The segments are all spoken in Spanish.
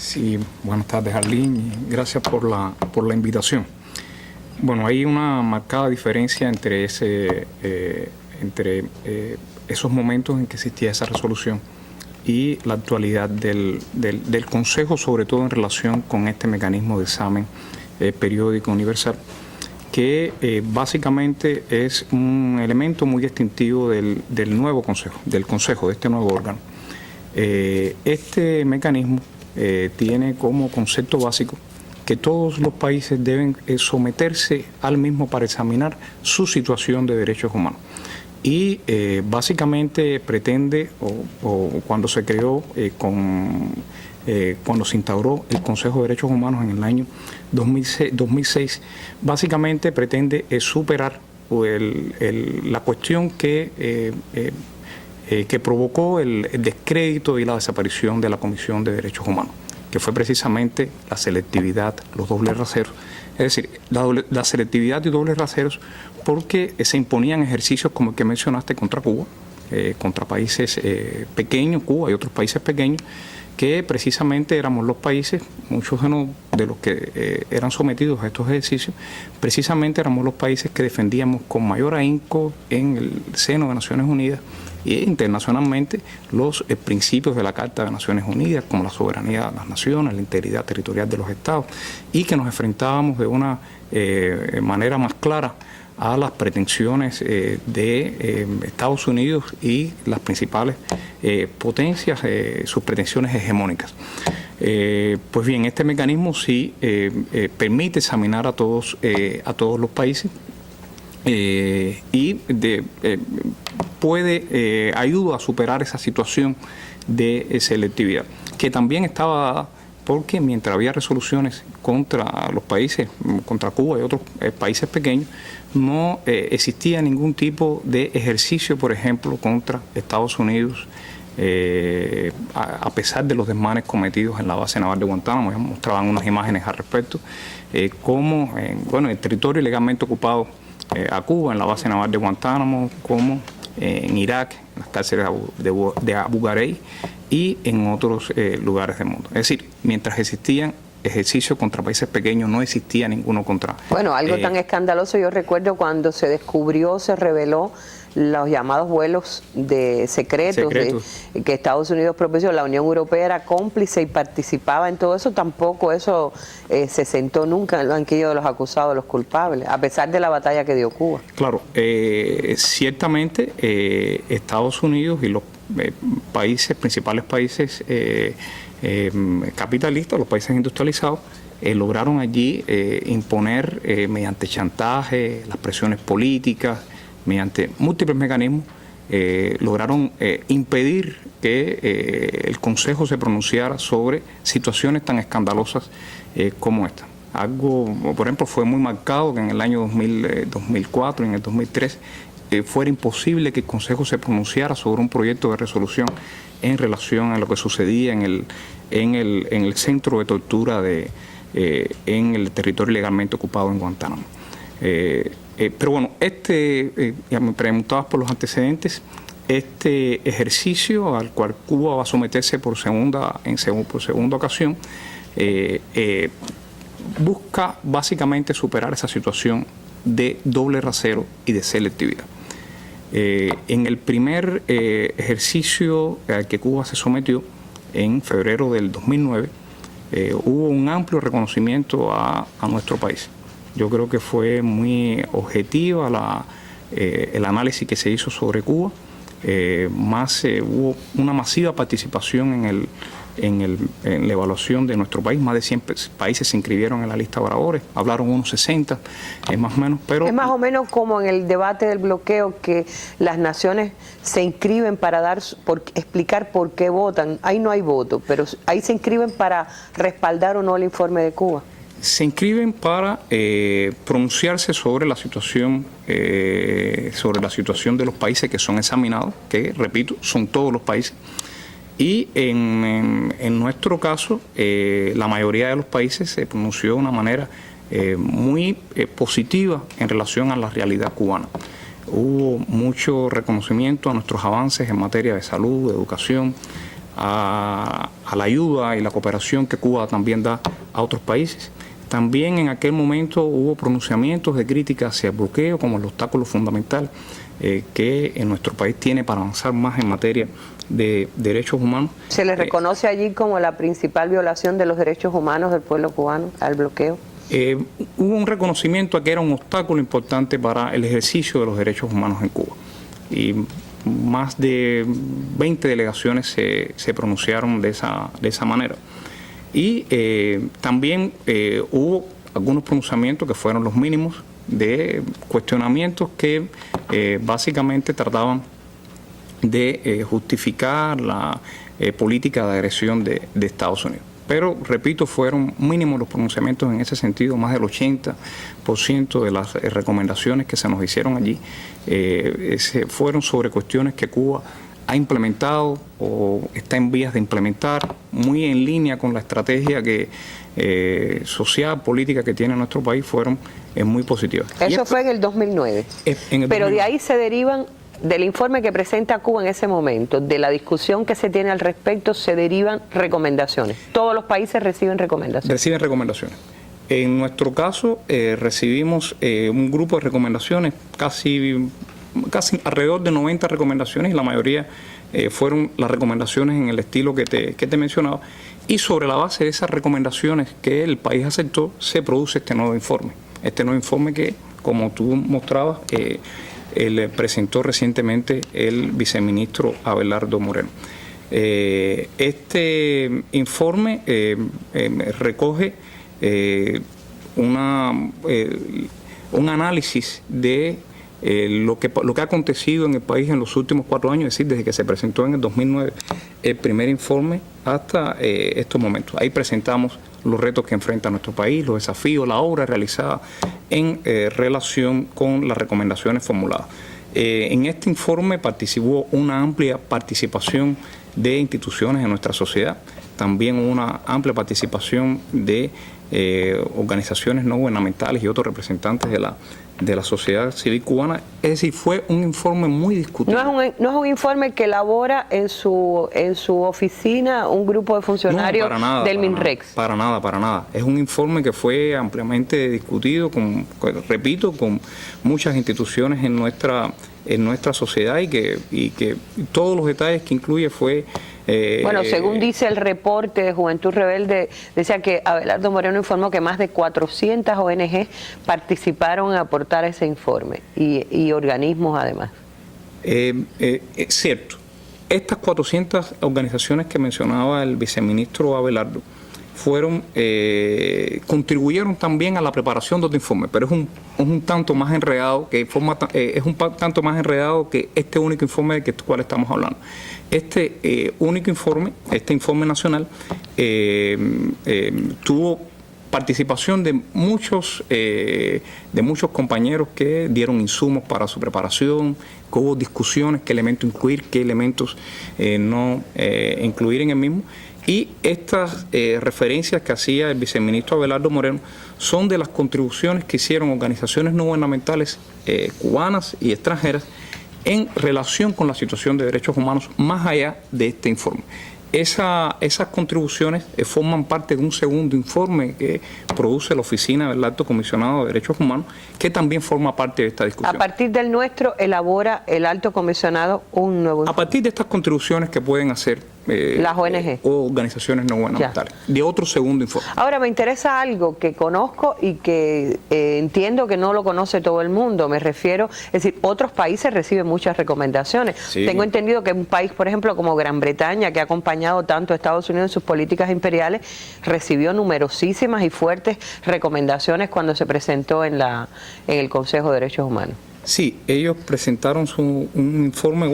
Sí, buenas tardes, Arlene, y gracias por la invitación. Bueno, hay una marcada diferencia entre esos momentos en que existía esa resolución y la actualidad del Consejo, sobre todo en relación con este mecanismo de examen periódico universal, que básicamente es un elemento muy distintivo del nuevo Consejo, de este nuevo órgano. Este mecanismo tiene como concepto básico que todos los países deben someterse al mismo para examinar su situación de derechos humanos. Y básicamente pretende, o cuando se creó, cuando se instauró el Consejo de Derechos Humanos en el año 2006, básicamente pretende superar la cuestión que provocó el descrédito y la desaparición de la Comisión de Derechos Humanos, que fue precisamente la selectividad, los dobles raseros. Es decir, la selectividad y dobles raseros porque se imponían ejercicios como el que mencionaste contra Cuba, contra países pequeños, Cuba y otros países pequeños, que precisamente éramos los países, muchos de los que eran sometidos a estos ejercicios, precisamente éramos los países que defendíamos con mayor ahínco en el seno de Naciones Unidas e internacionalmente los principios de la Carta de Naciones Unidas, como la soberanía de las naciones, la integridad territorial de los estados, y que nos enfrentábamos de una manera más clara a las pretensiones de Estados Unidos y las principales potencias, sus pretensiones hegemónicas. Pues bien, este mecanismo sí permite examinar a todos los países y ayuda a superar esa situación de selectividad, que también estaba dada porque mientras había resoluciones contra los países, contra Cuba y otros países pequeños, no existía ningún tipo de ejercicio, por ejemplo, contra Estados Unidos, a pesar de los desmanes cometidos en la base naval de Guantánamo. Ya mostraban unas imágenes al respecto, como en el territorio ilegalmente ocupado a Cuba, en la base naval de Guantánamo, como en Irak, en las cárceles de Abu Ghraib y en otros lugares del mundo. Es decir, mientras existían ejercicios contra países pequeños, no existía ninguno contra... Bueno, algo tan escandaloso, yo recuerdo cuando se reveló los llamados vuelos secretos. Que Estados Unidos propició, la Unión Europea era cómplice y participaba en todo eso, tampoco eso se sentó nunca en el banquillo de los acusados, los culpables, a pesar de la batalla que dio Cuba. Claro, ciertamente Estados Unidos y los principales países capitalistas, los países industrializados, lograron allí imponer mediante chantaje, las presiones políticas, mediante múltiples mecanismos, lograron impedir que el Consejo se pronunciara sobre situaciones tan escandalosas como esta. Algo, por ejemplo, fue muy marcado que en el año 2004 y en el 2003 fuera imposible que el Consejo se pronunciara sobre un proyecto de resolución en relación a lo que sucedía en el centro de tortura en el territorio ilegalmente ocupado en Guantánamo. Pero bueno, ya me preguntabas por los antecedentes. Este ejercicio al cual Cuba va a someterse por segunda ocasión busca básicamente superar esa situación de doble rasero y de selectividad. En el primer ejercicio al que Cuba se sometió, en febrero del 2009, hubo un amplio reconocimiento a nuestro país. Yo creo que fue muy objetiva el análisis que se hizo sobre Cuba. Hubo una masiva participación en la evaluación de nuestro país. Más de 100 países se inscribieron en la lista de oradores, hablaron unos 60, más o menos. Pero es más o menos como en el debate del bloqueo, que las naciones se inscriben para explicar por qué votan. Ahí no hay voto, pero ahí se inscriben para respaldar o no el informe de Cuba. Se inscriben para pronunciarse sobre la situación de los países que son examinados, que, repito, son todos los países. Y en nuestro caso, la mayoría de los países se pronunció de una manera muy positiva en relación a la realidad cubana. Hubo mucho reconocimiento a nuestros avances en materia de salud, de educación, a la ayuda y la cooperación que Cuba también da a otros países. También en aquel momento hubo pronunciamientos de crítica hacia el bloqueo como el obstáculo fundamental que en nuestro país tiene para avanzar más en materia de derechos humanos. ¿Se le reconoce allí como la principal violación de los derechos humanos del pueblo cubano, al bloqueo? Hubo un reconocimiento a que era un obstáculo importante para el ejercicio de los derechos humanos en Cuba. Y más de 20 delegaciones se pronunciaron de esa manera. Y también hubo algunos pronunciamientos que fueron los mínimos de cuestionamientos que básicamente trataban de justificar la política de agresión de Estados Unidos. Pero, repito, fueron mínimos los pronunciamientos en ese sentido. Más del 80% de las recomendaciones que se nos hicieron allí fueron sobre cuestiones que Cuba ha implementado o está en vías de implementar, muy en línea con la estrategia social, política que tiene nuestro país, fueron muy positivas. Eso fue en el 2009. Pero de ahí se derivan, del informe que presenta Cuba en ese momento, de la discusión que se tiene al respecto, se derivan recomendaciones. Todos los países reciben recomendaciones. Reciben recomendaciones. En nuestro caso recibimos un grupo de recomendaciones, casi alrededor de 90 recomendaciones, y la mayoría fueron las recomendaciones en el estilo que te mencionaba. Y sobre la base de esas recomendaciones que el país aceptó, se produce este nuevo informe. Este nuevo informe que, como tú mostrabas, él presentó recientemente el viceministro Abelardo Moreno. Este informe recoge un análisis de lo que ha acontecido en el país en los últimos 4 años, es decir, desde que se presentó en el 2009 el primer informe hasta estos momentos. Ahí presentamos los retos que enfrenta nuestro país, los desafíos, la obra realizada en relación con las recomendaciones formuladas. En este informe participó una amplia participación de instituciones en nuestra sociedad, también una amplia participación de organizaciones no gubernamentales y otros representantes de la sociedad civil cubana. Es decir, fue un informe muy discutido. No es un informe que elabora en su oficina un grupo de funcionarios del MINREX. Para nada. Es un informe que fue ampliamente discutido, repito, con muchas instituciones en nuestra sociedad y que todos los detalles que incluye fue... Bueno, según dice el reporte de Juventud Rebelde, decía que Abelardo Moreno informó que más de 400 ONG participaron en aportar ese informe y organismos además. Es cierto. Estas 400 organizaciones que mencionaba el viceministro Abelardo contribuyeron también a la preparación de este informe, pero es un tanto más enredado que este único informe del cual estamos hablando. Este único informe, este informe nacional, tuvo participación de muchos compañeros que dieron insumos para su preparación, que hubo discusiones, qué elementos incluir, qué elementos no incluir en el mismo. Y estas referencias que hacía el viceministro Abelardo Moreno son de las contribuciones que hicieron organizaciones no gubernamentales cubanas y extranjeras en relación con la situación de derechos humanos más allá de este informe. Esas contribuciones forman parte de un segundo informe que produce la Oficina del Alto Comisionado de Derechos Humanos, que también forma parte de esta discusión. A partir del nuestro, elabora el Alto Comisionado un nuevo informe. A partir de estas contribuciones que pueden hacer las ONG o organizaciones no gubernamentales, de otro segundo informe. Ahora, me interesa algo que conozco y que entiendo que no lo conoce todo el mundo. Me refiero, es decir, otros países reciben muchas recomendaciones. Sí. Tengo entendido que un país, por ejemplo, como Gran Bretaña, que ha acompañado tanto a Estados Unidos en sus políticas imperiales, recibió numerosísimas y fuertes recomendaciones cuando se presentó en el Consejo de Derechos Humanos. Sí, ellos presentaron un informe,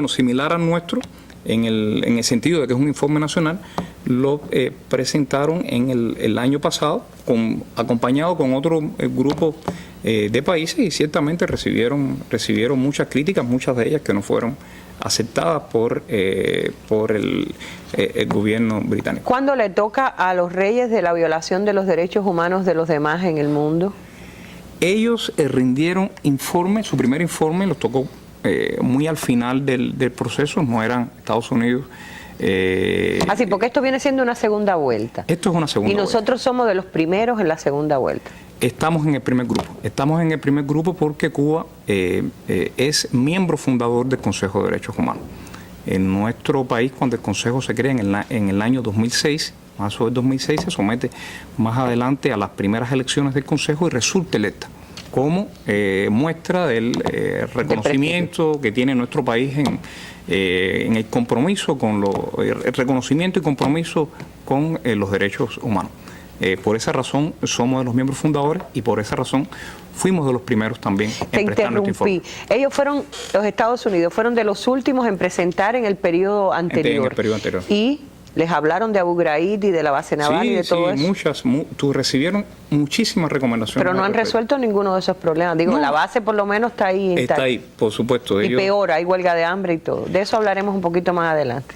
similar al nuestro, en el sentido de que es un informe nacional. Lo presentaron en el año pasado, acompañado con otro grupo de países, y ciertamente recibieron muchas críticas, muchas de ellas que no fueron aceptadas por el gobierno británico. ¿Cuándo le toca a los reyes de la violación de los derechos humanos de los demás en el mundo? Ellos rindieron informe, su primer informe los tocó muy al final del proceso, no eran Estados Unidos Así, porque esto viene siendo una segunda vuelta. Esto es una segunda vuelta. Y nosotros somos de los primeros en la segunda vuelta. Estamos en el primer grupo. Estamos en el primer grupo porque Cuba es miembro fundador del Consejo de Derechos Humanos. En nuestro país, cuando el Consejo se crea en el año 2006, marzo del 2006, se somete más adelante a las primeras elecciones del Consejo y resulta electa como muestra del reconocimiento que tiene nuestro país en el compromiso con el reconocimiento y compromiso con los derechos humanos. Por esa razón somos de los miembros fundadores y por esa razón fuimos de los primeros también en prestar nuestro informe. Ellos fueron, los Estados Unidos, fueron de los últimos en presentar en el periodo anterior. En el periodo anterior. Y les hablaron de Abu Ghraib y de la base naval y de todo eso. Recibieron muchísimas recomendaciones. Pero no han resuelto ninguno de esos problemas. Digo, no, la base por lo menos está ahí. Está ahí, por supuesto. Y peor, hay huelga de hambre y todo. De eso hablaremos un poquito más adelante.